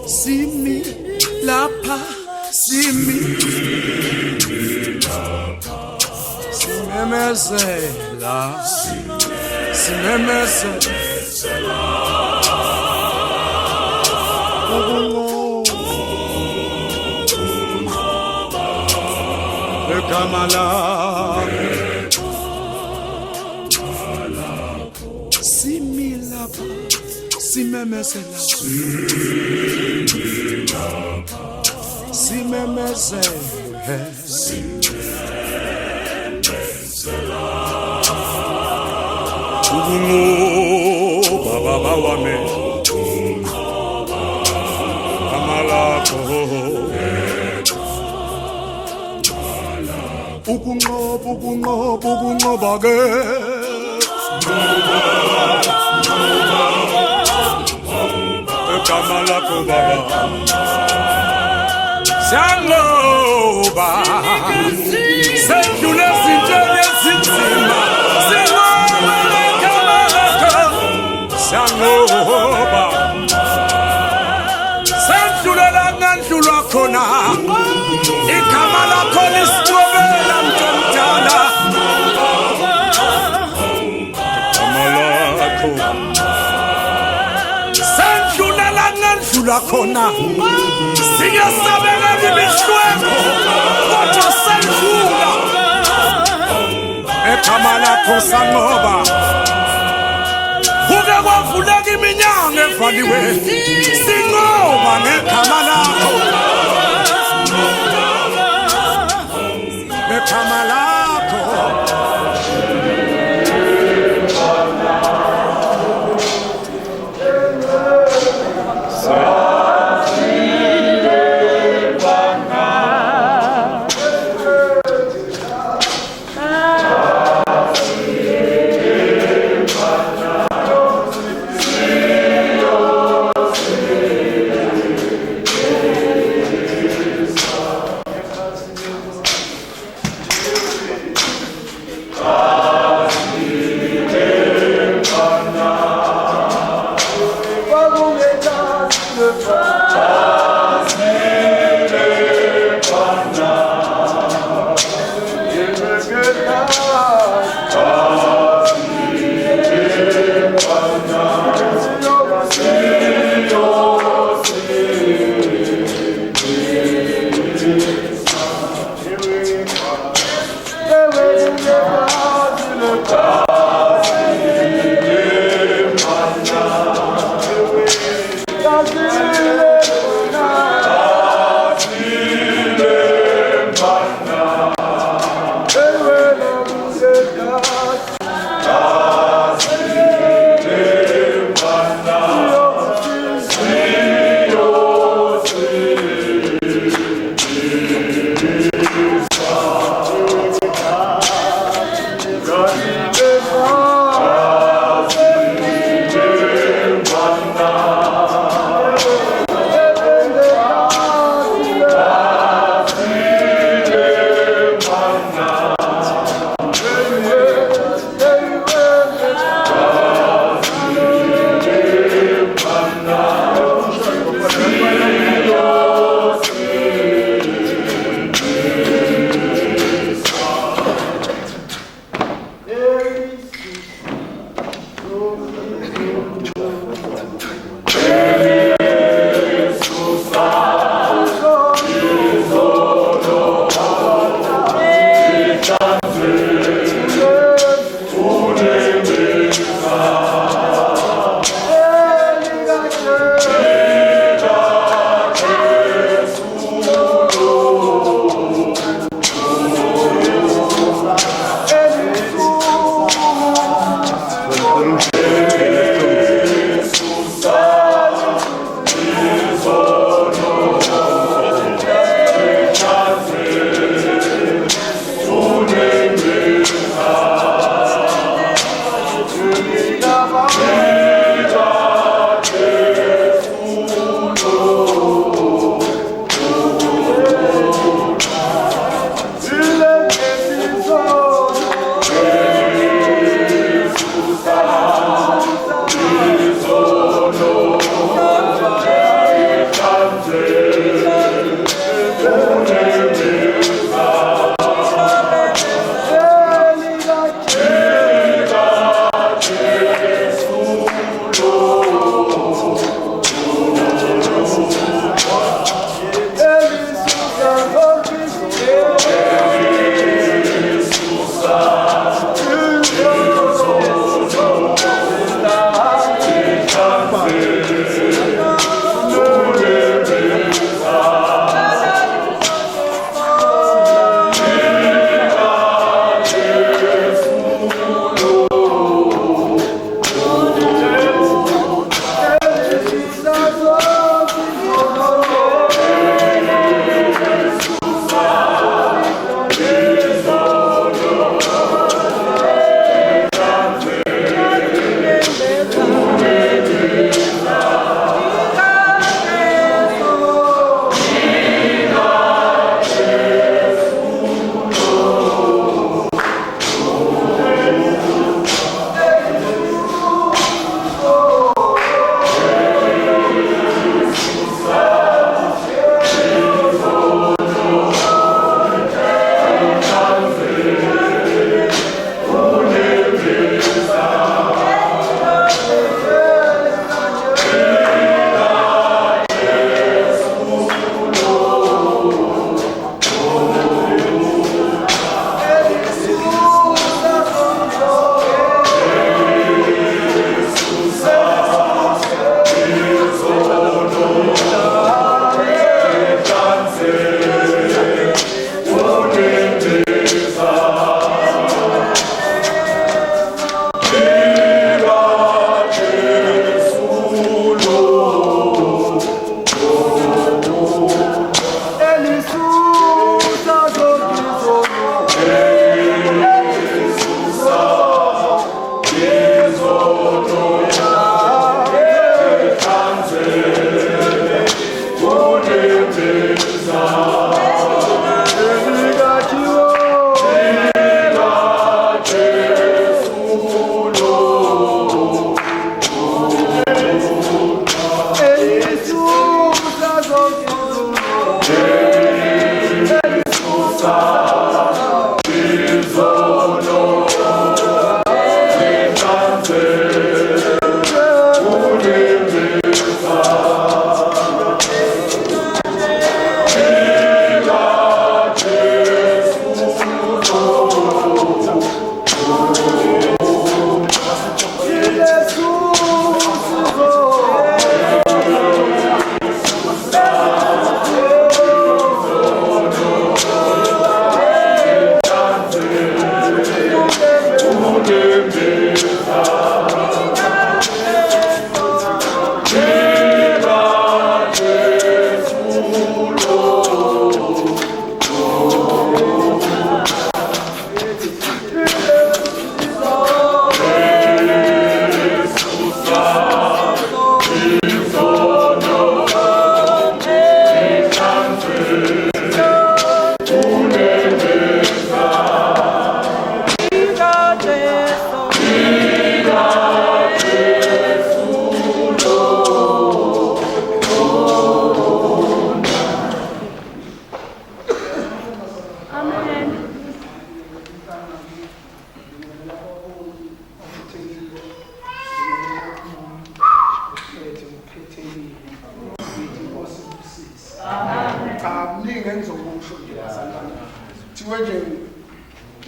Simi lapha, simi simemezela, simemezela egama lakho simi lapha, simemezela, simemezela baba wami amalakho ukunqoba ke egama lakho baba siyanqoba sendlule izinto ezinzima siyanqoba sendlulela ngendlulwa khona igama lakho lisicobela mntomdala igama lakho sendlulela ngendlulwa khona siyasabela imihlweko kodwa sendlula egama lakho sanqoba kuke kwavuleka iminyango evaliwe sinqoba ngegama lakho ngegama lakho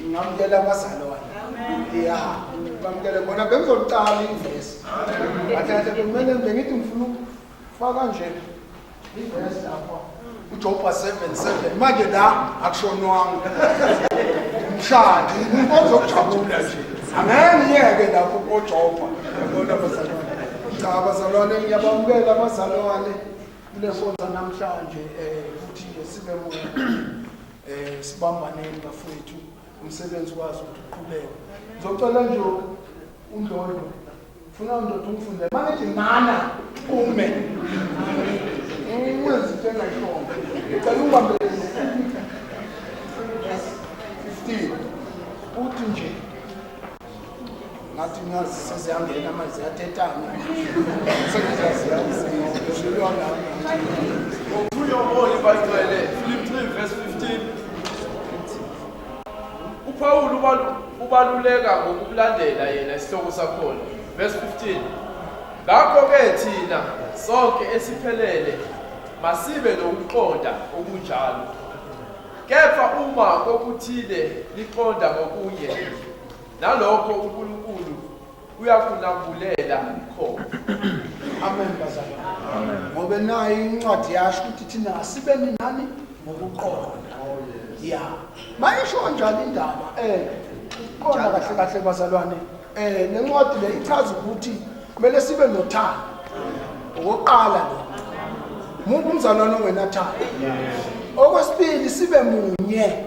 ngamukela abazalwane ya bamukele bona bengizoqala ivesi athathe kumele bengithi ngifuna ukufaka nje ivesi lapha uJoba 7:7 manje la akushonwanga umshadi ozokujabula nje angeke lapho uJoba yabona abazalwane abazalwane ngiyabamukela abazalwane kule sonto namhlanje futhi nje sibe sibambaneni bafowethu umsebenzi wazo ukuthi uqhubeke ngizocela nje uNdlondo ufuna uNdlondo ungifundele manje nana ume wenza into engayishongo ngicela ungibambele 15 uthi nje ngathi ngazi seziyangena manje ziyathethana sekuzaziyaziwa Uyobona ibacele Philip 3 verse 15 uPaul ubaluleka ngokulandela yena isihloko sakhona verse 15 ngakho ke thina sonke esiphelele masibe nokuqonda okunjalo kepha uma kokuthile liqonda ngokunye nalokho uNkulunkulu uyakunambulela khona. Amen bazalwane. Amen. Ngoba nayo incwadi yasho ukuthi thina asibe nani ngokuqonda. Ya. Mayisho njalo indaba qonda kahle kahle bazalwane. Lencwadi le ichaza ukuthi kumele sibe nothando. Okoqala lo. Mungu umzalwane ongenathando. Okwesibili sibe munye.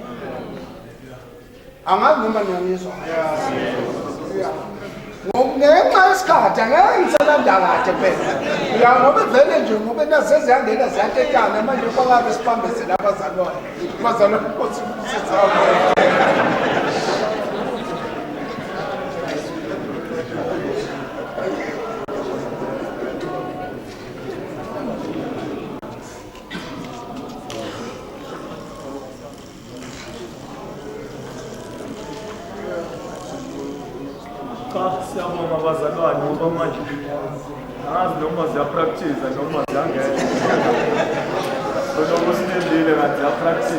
Angazi noma ngiyizwa. Ya. Ngenxa yesikhathi angeke ngiselanda kade phela ya ngoba vele nje ngoba naseziyangena ziyatekana manje kwakabe sipambeze labazalwane bazalwane Nkosi sithawe siyabonga abazalwane ngoba manje angazi noma ziyapractice noma ziyangena noma sinendile kanti ziyapractice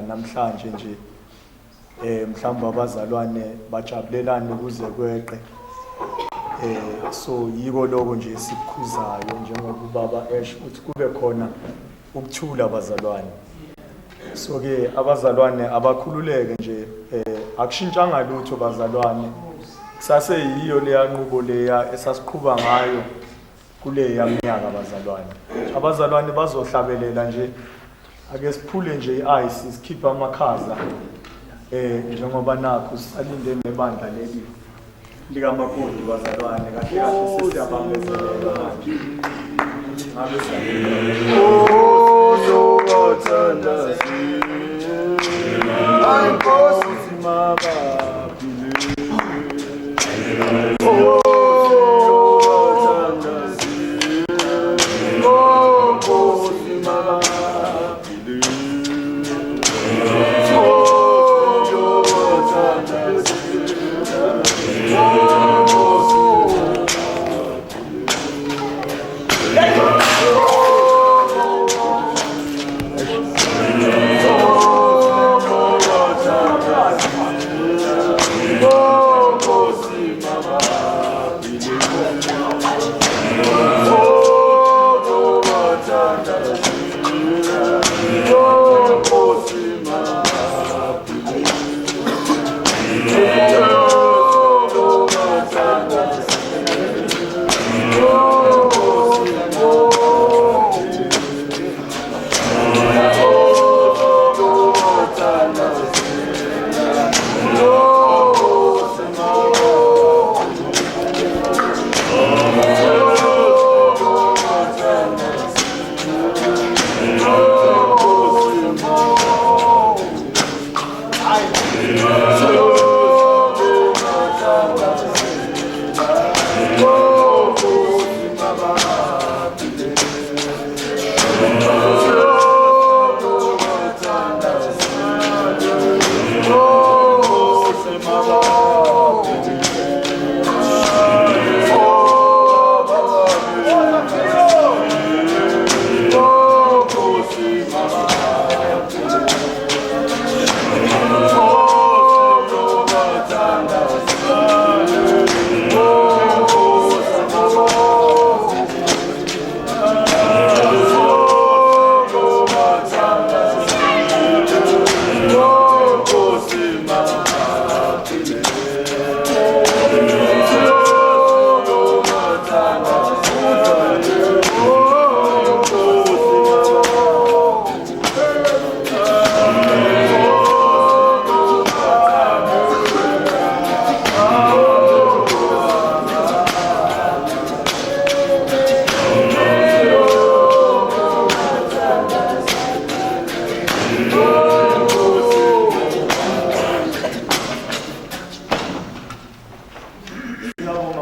namhlanje nje mhlawumbe abazalwane bajabulelane ukuze kweqe so yiko lokho nje sikukhuzayo njengoba ubaba esho ukuthi kube khona ukuthula abazalwane. So ke abazalwane abakhululeke nje akushintshanga lutho bazalwane, kusase yiyo leya nqubo leya esasiqhuba ngayo kule yaminyaka abazalwane. Abazalwane bazohlabelela nje, ake siphule nje i-ice sikhipha amakhaza njengoba nakho salinde nebandla leli likamakoti bazalwane kahle kahle sesiyabambezelela manje. Ngabe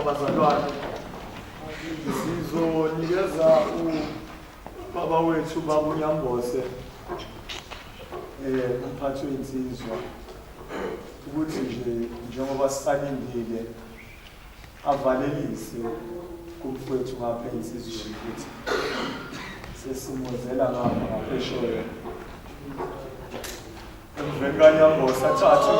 abazalwane sizonikeza ubaba wethu baba uNyambose umphathi wensizwa ukuthi nje njengoba sisalindile avalelise kumfowethu ngapha insizweni ukuthi sesimozela ngaphesheya emveni kaNyambose athathe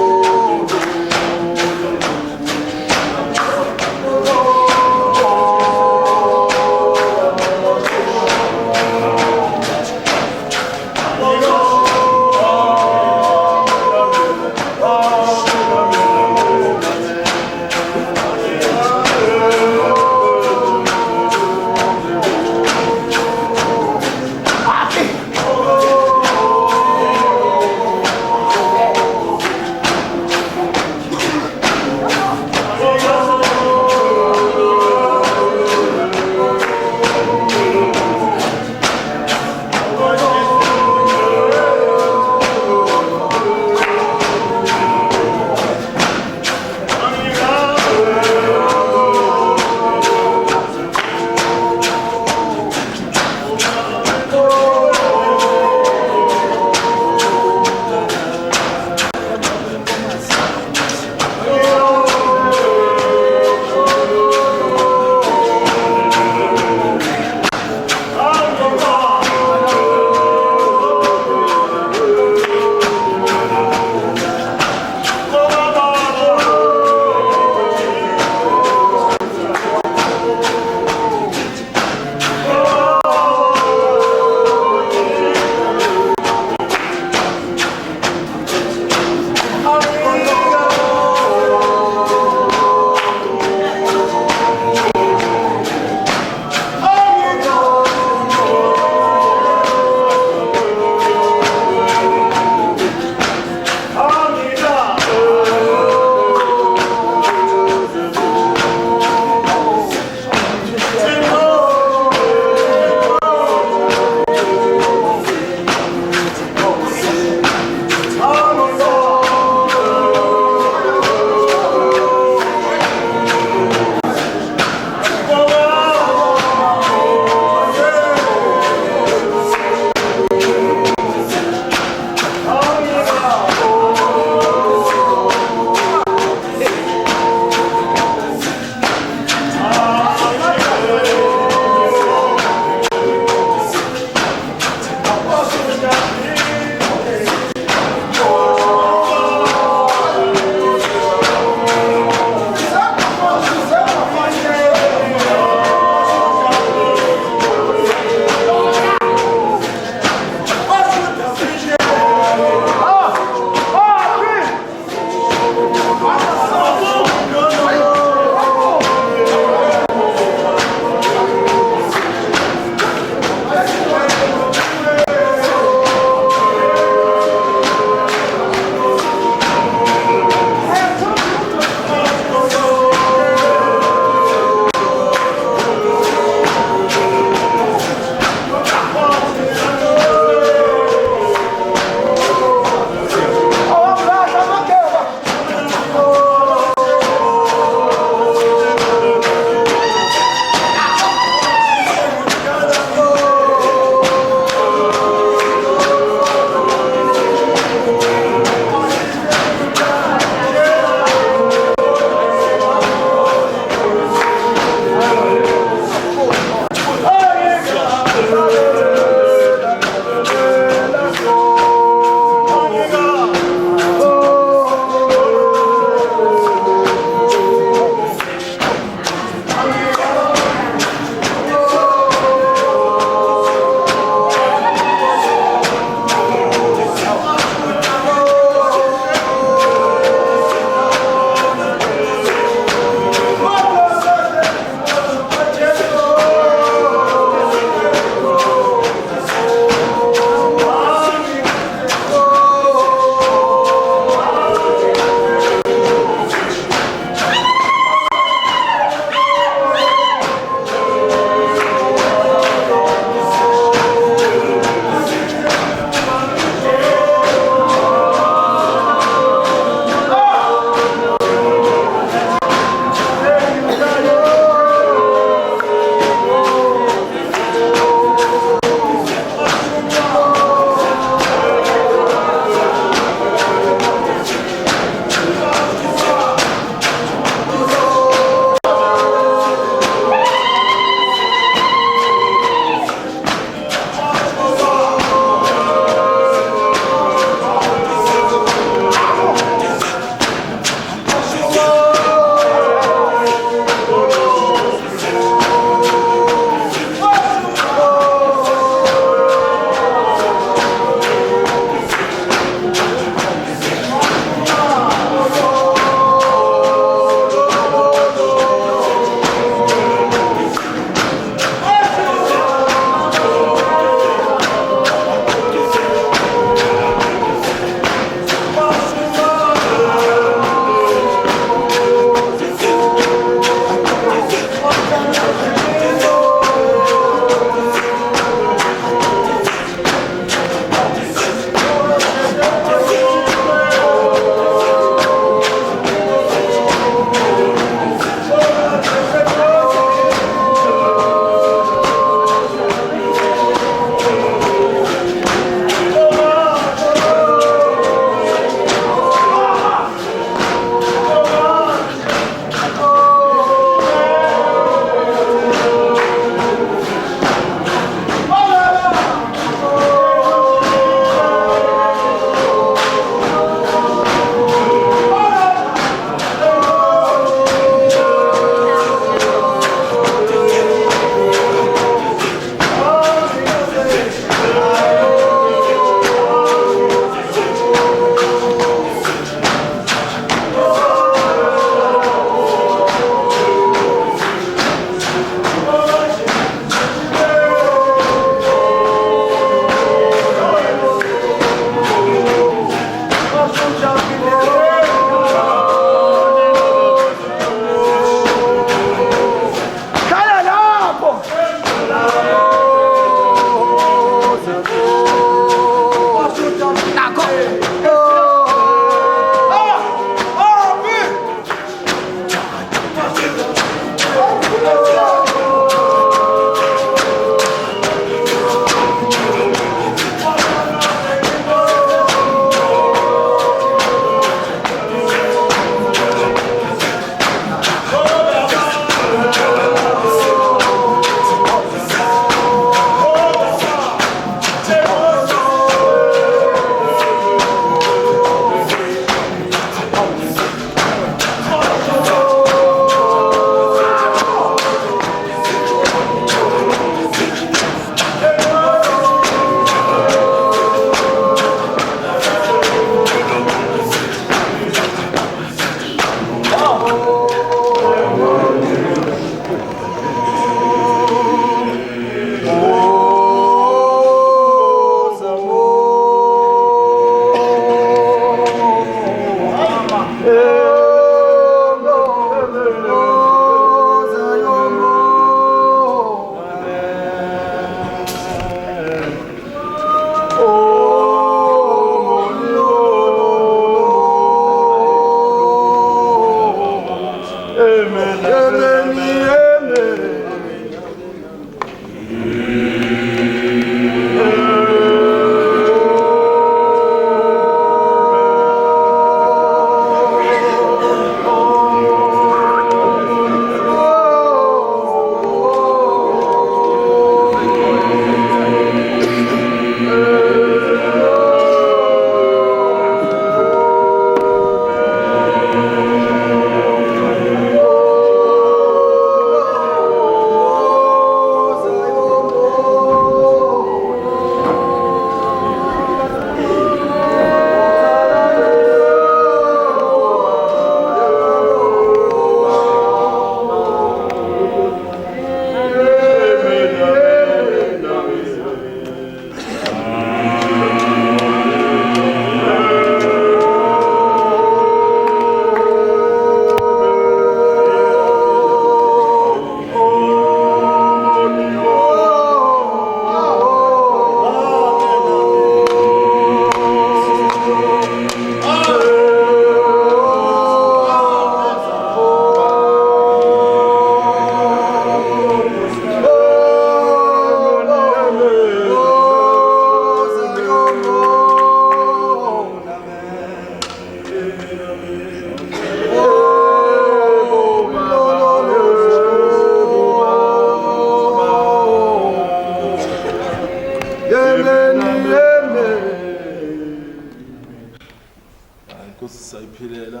Nkosi sayiphilela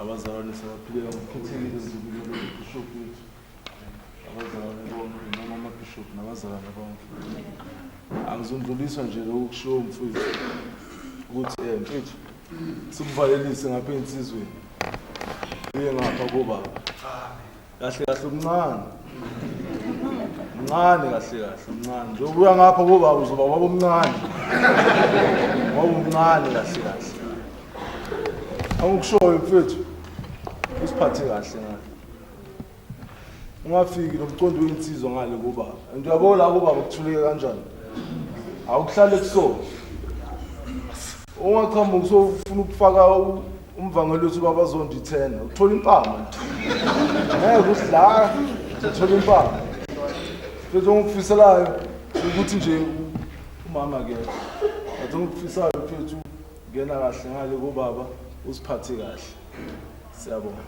abazalwane sabaphilela ngokukhethekile ezibukele uBishop wethu abazalwane bonke noma amabishop nabazalwane bonke angizondluliswa nje lokhu kushiwo umfowethu ukuthi mfethu sikuvalelise ngapha insizweni uye ngapha kubaba kahle kahle umncane kahle umncane njengoba uya ngapha kubaba uzoba waba umncane kahle angikushoyo mfethu usiphathe kahle ngale ungafiki nomcondo wensizwa ngale kubaba nje uyabona la kubaba kuthuleke kanjani awukuhlale kusona ungachamba usofuna ukufaka umvangelo wethu baba zondithena uthola impama ngeke usidla uthola impama mfethu ongikufiselayo ukuthi nje umama ke athi ongikufisayo mfethu ngena kahle ngale kubaba usiphathe kahle siyabonga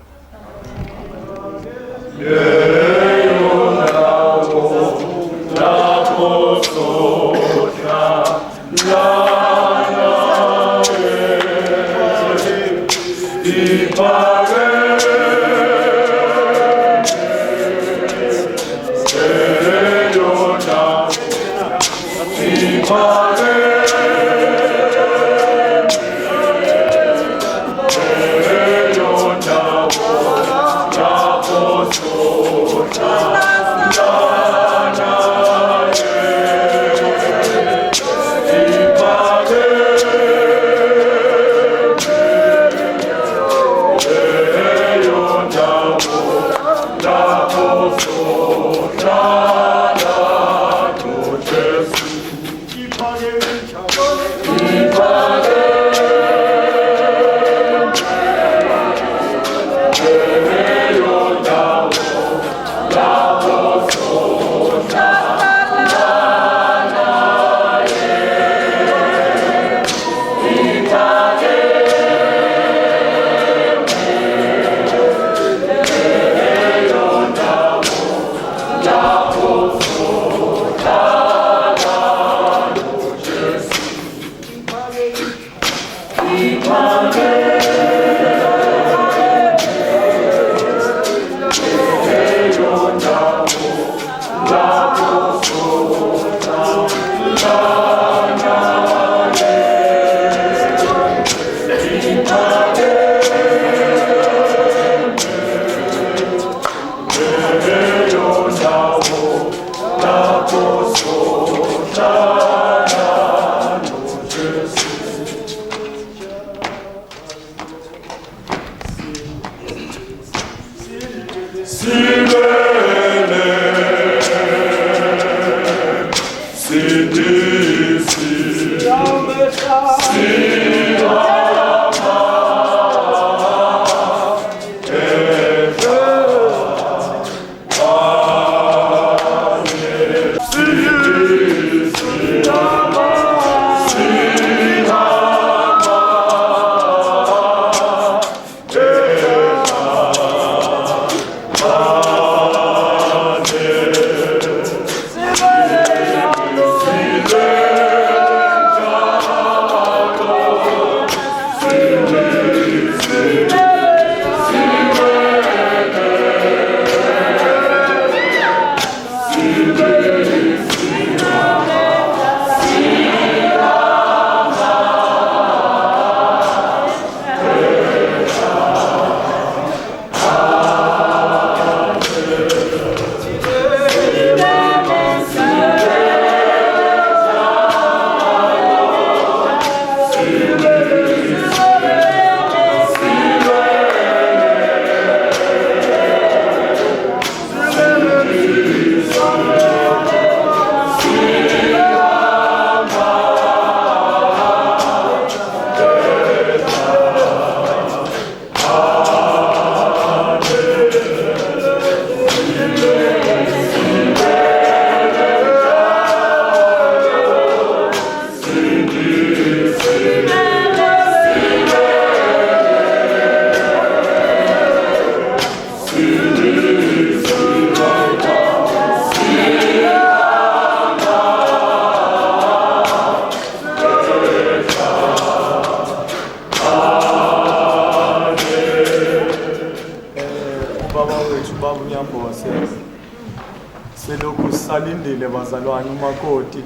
sisalindile bazalwane umakoti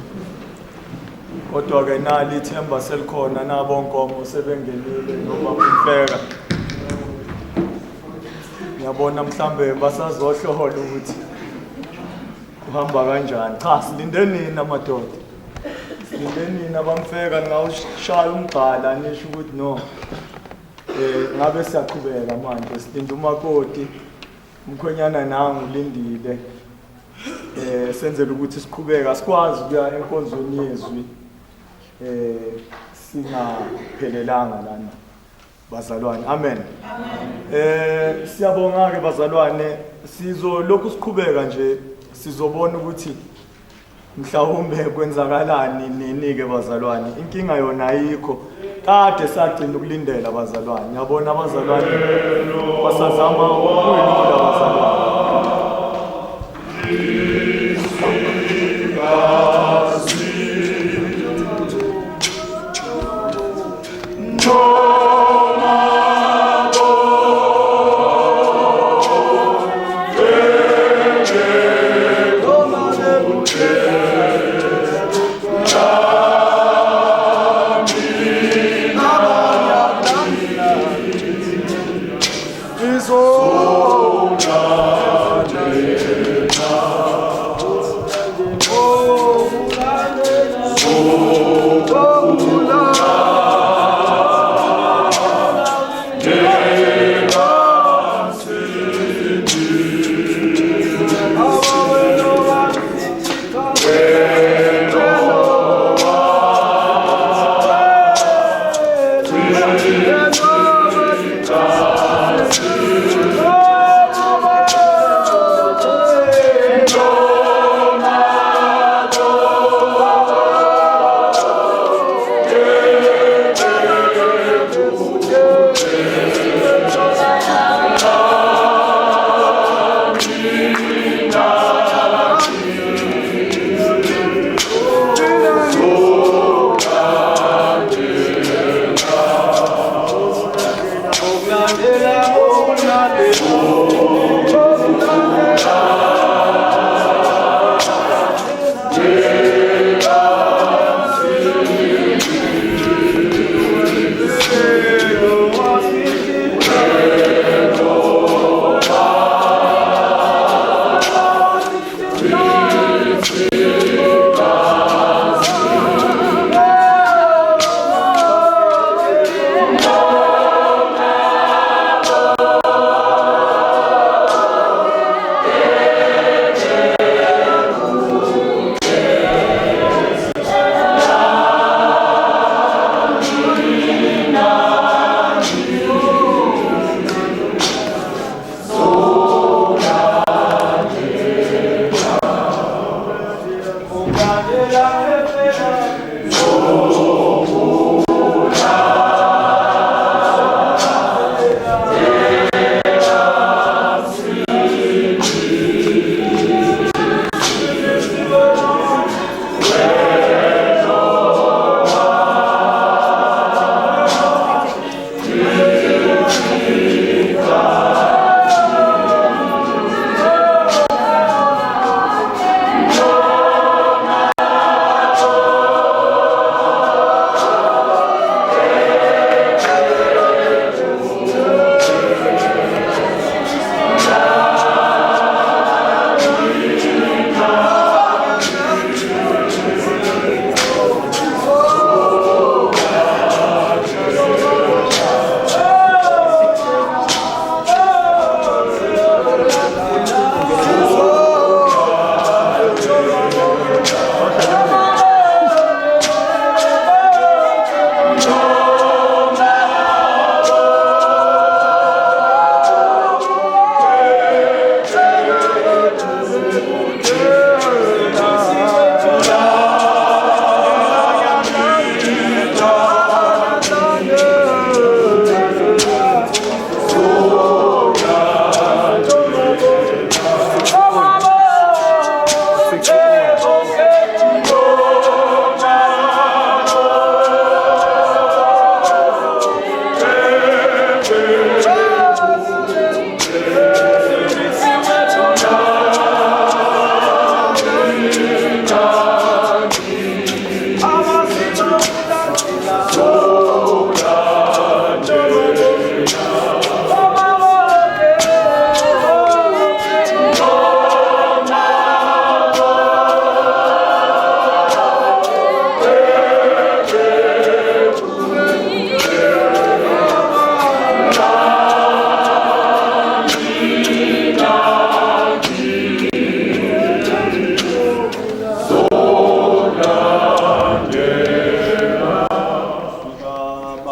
kodwa-ke nali ithemba selikhona nabonkomo sebengenile noma umfeka ngiyabona mhlambe basazohlola ukuthi uhamba kanjani. Cha, silinde nini amadoda, silinde nini abamfeka ngawushaya umgqala nisho ukuthi no ngabe siyaqhubeka manje silinde umakoti umkhonyana nangu ulindile senzele ukuthi siqhubeka sikwazi ukuya enkonzweni yezwi singaphelelanga lana bazalwane. Amen. Siyabonga ke bazalwane, sizolokhu siqhubeka nje sizobona ukuthi mhlawumbe kwenzakalani nini ke bazalwane. Inkinga yona ayikho, kade sagcina ukulindela bazalwane. Ngiyabona abazalwane basazama ukuyilula bazalwane.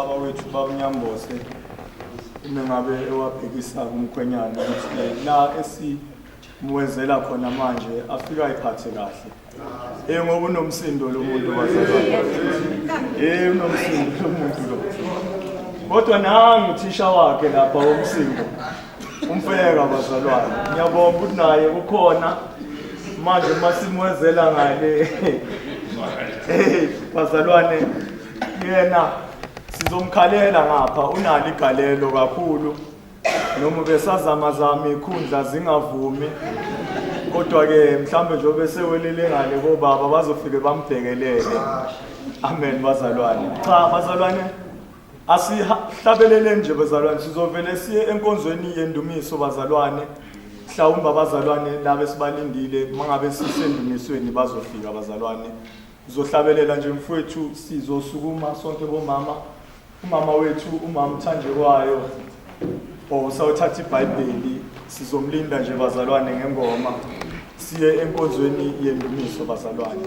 ubaba wethu babanyambose uma ngabe ewabhekisa kumkhwenyana ukuthi la esimwezela khona manje afika ayiphathe kahle ngoba unomsindo lo muntu bazalwane unomsindo lo muntu lo kodwa nangu uthisha wakhe lapha womsindo umfeka bazalwane ngiyabonga ukuthi naye kukhona manje masimwezela ngale bazalwane yena sizomkhalela ngapha unalo igalelo kakhulu noma besazamazama ikhundla zingavumi kodwa ke mhlambe nje obesewelele ngale kobaba bazofike bambhekelele amen bazalwane cha bazalwane asihlabelele nje bazalwane sizovele siye enkonzweni yendumiso bazalwane mhlawumbe abazalwane laba sibalindile mangabe sisendumisweni bazofika bazalwane uzohlabelela nje mfowethu sizosukuma sonke bomama umama wethu umama Thanjekwayo sawuthatha iBhayibheli sizomlinda nje bazalwane ngengoma siye enkonzweni yendumiso bazalwane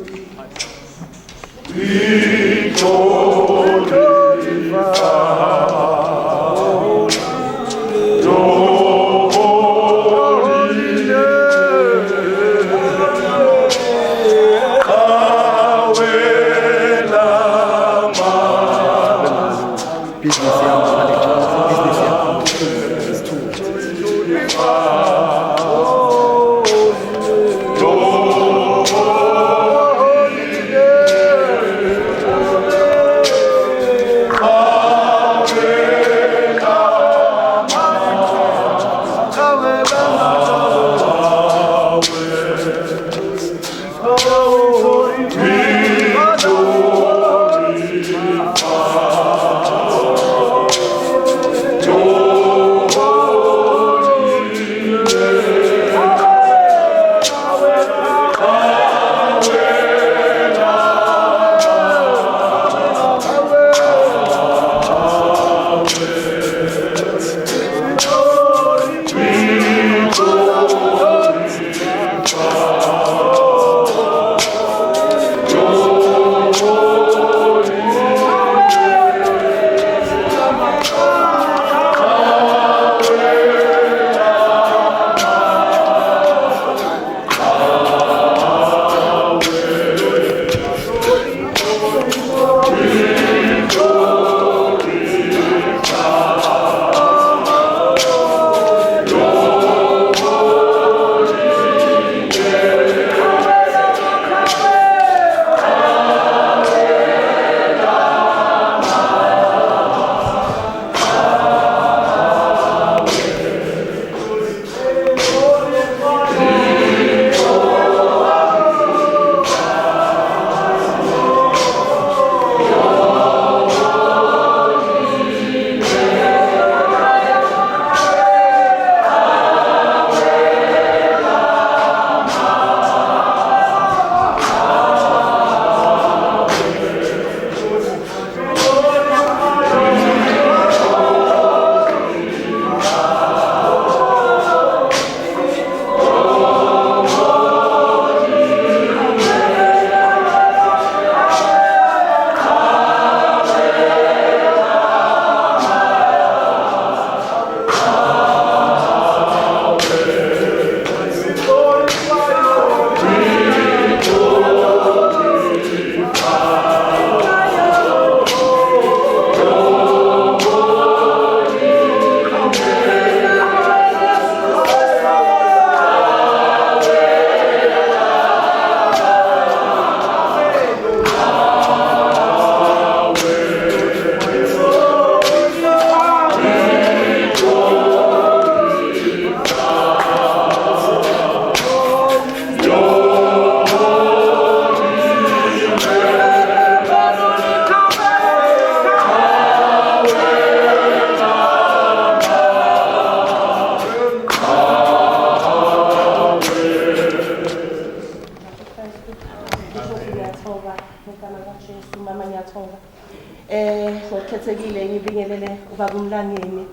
ngokukhethekile ngibingelele ubaba uMlangeni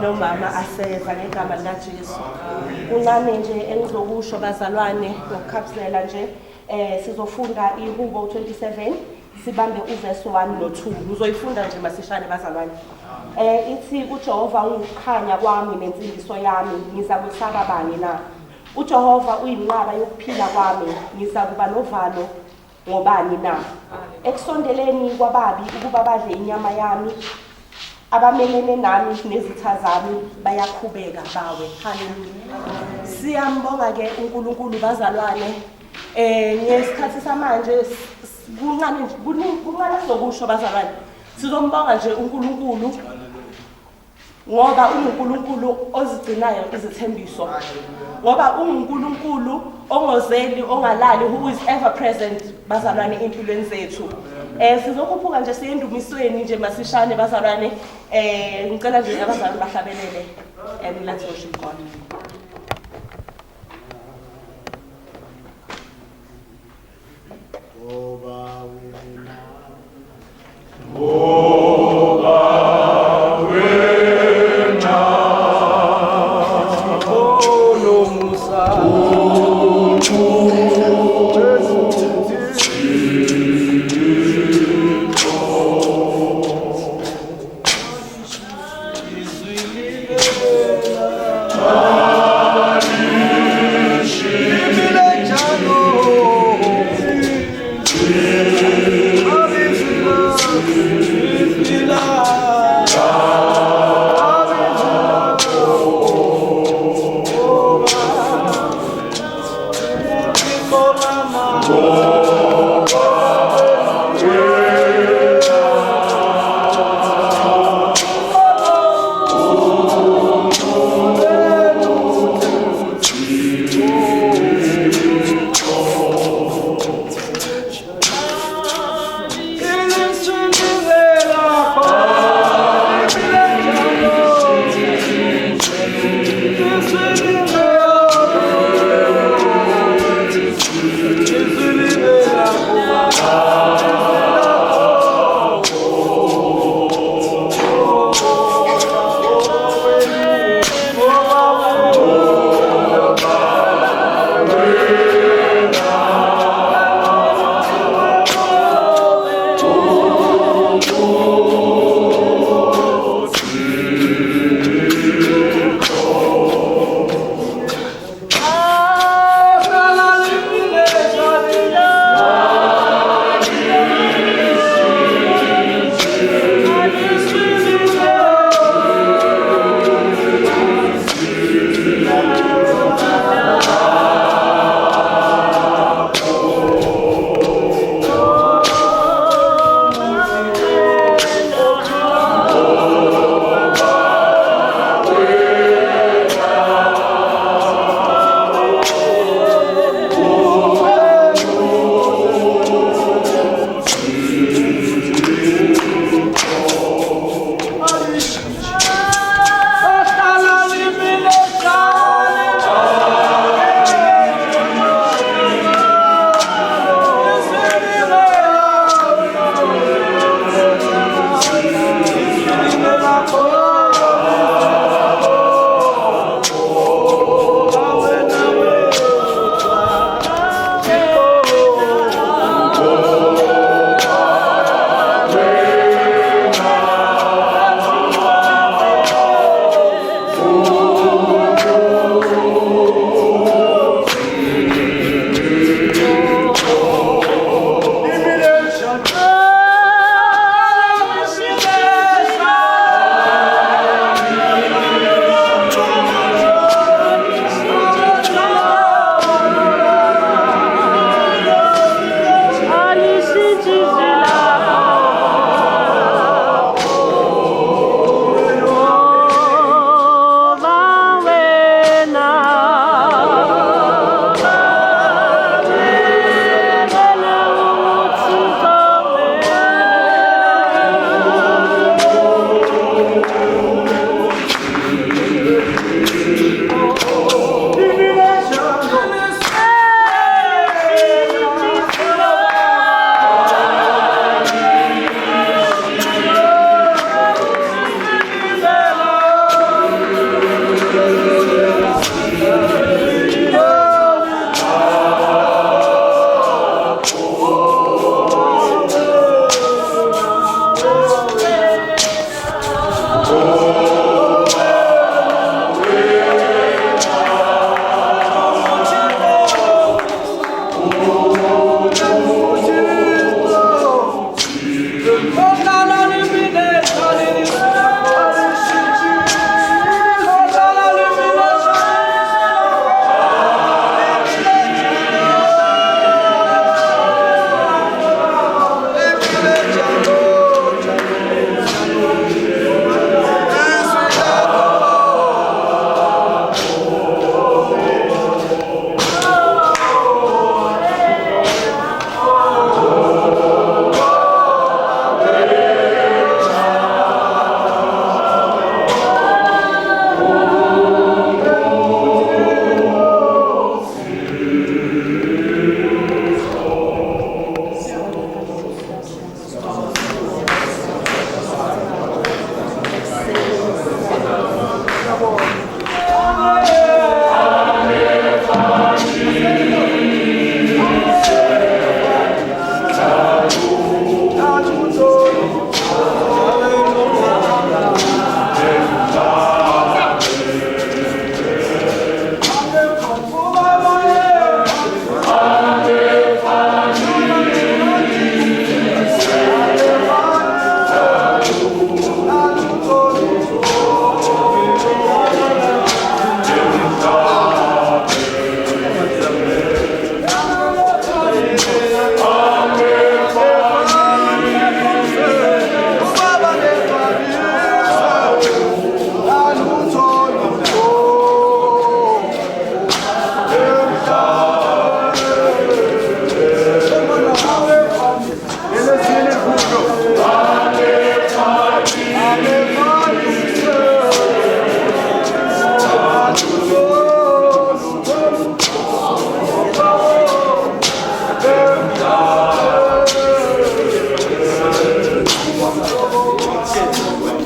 nomama aseza ngegama likaJesu. Kuncane nje engizokusho bazalwane ngokukhaphazela nje sizofunda iHubo 27 sibambe uverse 1 no-2 ngizoyifunda nje masishane bazalwane. Ithi uJehova ungukukhanya kwami nensindiso yami, ngiza kusaba bani na? uJehova uyinqaba yokuphila kwami, ngiza kuba novalo ngobani na? Ekusondeleni kwababi ukuba badle inyama yami, abamelene nami nezitha zami bayaqhubeka bawe. Haleluya. Siyambonga ke uNkulunkulu bazalwane. Ngesikhathi samanje kuncane sokusho bazalwane. Sizombonga nje uNkulunkulu ngoba uNkulunkulu ozigcinayo izithembiso. Ngoba uNkulunkulu ongozeli ongalali, who is ever present bazalwane empilweni zethu. Sizokhuphuka nje siye endumisweni nje masishane bazalwane. Ngicela nje abazalwane bahlabelele and let's worship God.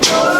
Oh